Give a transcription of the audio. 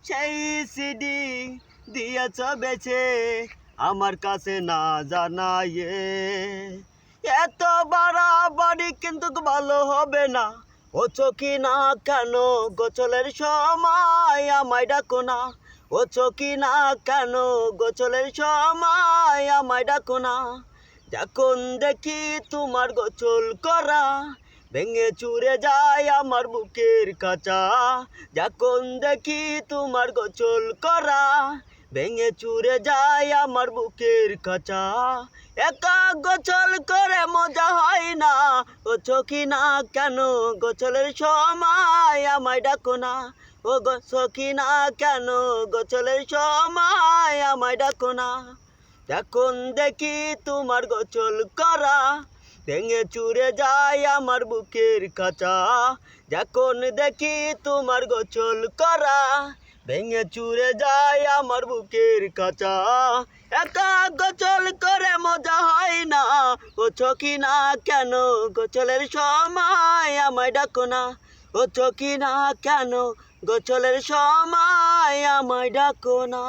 সেই সিডি দিয়েছ বেছে আমার কাছে না জানাইয়ে। এত বাড়াবাড়ি কিন্তু ভালো হবে না। ও চকি না কেন গোসলের সময় আমায় ডাকো না। ও চকি না কেন গোসলের সময় আমায় ডাকো না। যখন দেখি তোমার গোসল করা ভেঙে চুরে যায় আমার বুকের কাঁচা। যখন দেখি তোমার গোসল করা ভেঙে চুরে যায় আমার বুকের কাঁচা। একা গোসল করে মজা হয় না। ও চকি না কেন গোসলের সময় আমায় ডাকো না। ও চকি না কেন গোসলের সময় আমায় ডাকো না। যখন দেখি তোমার গোসল করা ভেঙে চুরে যায় আমার বুকের কাঁচা। যখন দেখি তোমার গোসল করা ভেঙে চুরে যায় আমার বুকের কাঁচা। একা গোসল করে মজা হয় না। ও চকি না কেন গোসলের সময় আমায় ডাকো না। ও চকি না কেন গোসলের সময় আমায় ডাকো না।